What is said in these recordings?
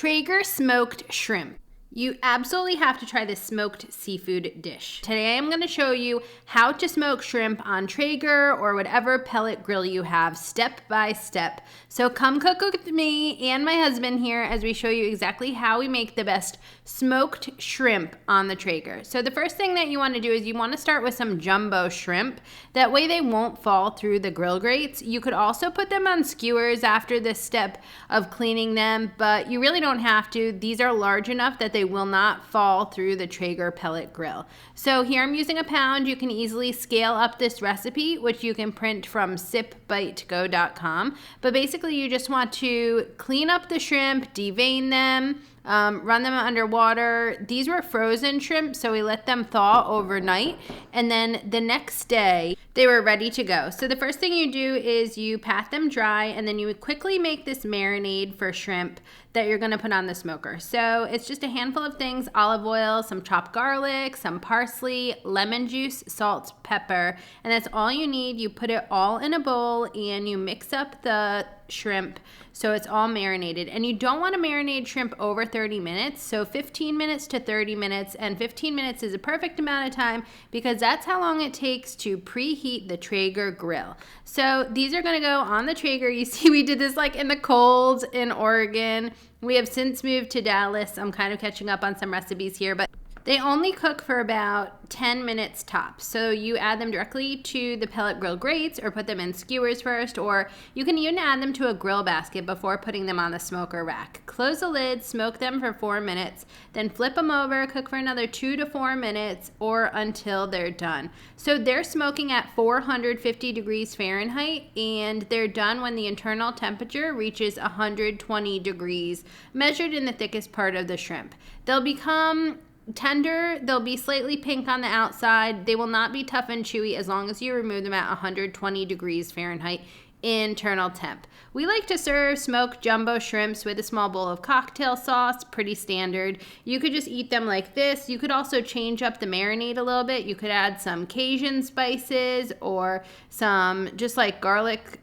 Traeger smoked shrimp. You absolutely have to try this smoked seafood dish. Today I'm going to show you how to smoke shrimp on Traeger or whatever pellet grill you have, step by step. So come cook with me and my husband here as we show you exactly how we make the best smoked shrimp on the Traeger. So the first thing that you want to do is you want to start with some jumbo shrimp. That way they won't fall through the grill grates. You could also put them on skewers after this step of cleaning them, but you really don't have to. These are large enough that they will not fall through the Traeger pellet grill. So here I'm using a pound. You can easily scale up this recipe, which you can print from sipbytego.com. But basically you just want to clean up the shrimp, devein them, run them underwater. These were frozen shrimp, so we let them thaw overnight, and then the next day they were ready to go. So the first thing you do is you pat them dry, and then you would quickly make this marinade for shrimp that you're gonna put on the smoker. So it's just a handful of things: olive oil, some chopped garlic, some parsley, lemon juice, salt, pepper, and that's all you need. You put it all in a bowl and you mix up the shrimp so it's all marinated. And you don't want to marinate shrimp over 30 minutes, so 15 minutes to 30 minutes, and 15 minutes is a perfect amount of time because that's how long it takes to preheat the Traeger grill. So these are going to go on the Traeger. You see we did this like in the cold in Oregon. We have since moved to Dallas. I'm kind of catching up on some recipes here, but they only cook for about 10 minutes tops. So you add them directly to the pellet grill grates or put them in skewers first, or you can even add them to a grill basket before putting them on the smoker rack. Close the lid, smoke them for 4 minutes, then flip them over, cook for another 2 to 4 minutes or until they're done. So they're smoking at 450 degrees Fahrenheit, and they're done when the internal temperature reaches 120 degrees, measured in the thickest part of the shrimp. They'll become tender, they'll be slightly pink on the outside. They will not be tough and chewy as long as you remove them at 120 degrees Fahrenheit internal temp. We like to serve smoked jumbo shrimps with a small bowl of cocktail sauce, pretty standard. You could just eat them like this. You could also change up the marinade a little bit. You could add some Cajun spices or some just like garlic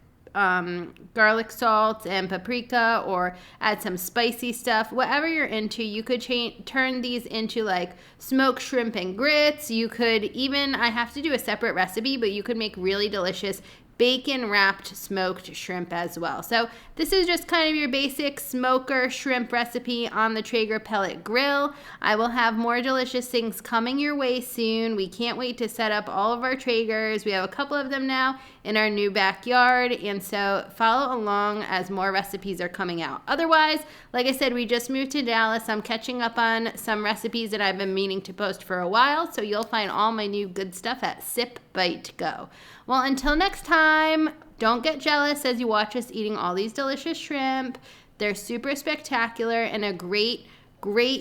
salt and paprika, or add some spicy stuff. Whatever you're into, you could turn these into like smoked shrimp and grits. You could even, I have to do a separate recipe, but you could make really delicious bacon wrapped smoked shrimp as well. So this is just kind of your basic smoker shrimp recipe on the Traeger pellet grill. I will have more delicious things coming your way soon. We can't wait to set up all of our Traegers. We have a couple of them now in our new backyard, and so follow along as more recipes are coming out. Otherwise, like I said, we just moved to Dallas. I'm catching up on some recipes that I've been meaning to post for a while, so you'll find all my new good stuff at sipbytego. Well, until next time, don't get jealous as you watch us eating all these delicious shrimp. They're super spectacular and a great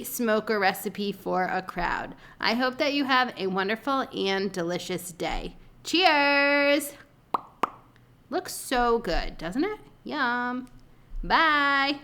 smoker recipe for a crowd. I hope that you have a wonderful and delicious day. Cheers! Looks so good, doesn't it? Yum. Bye.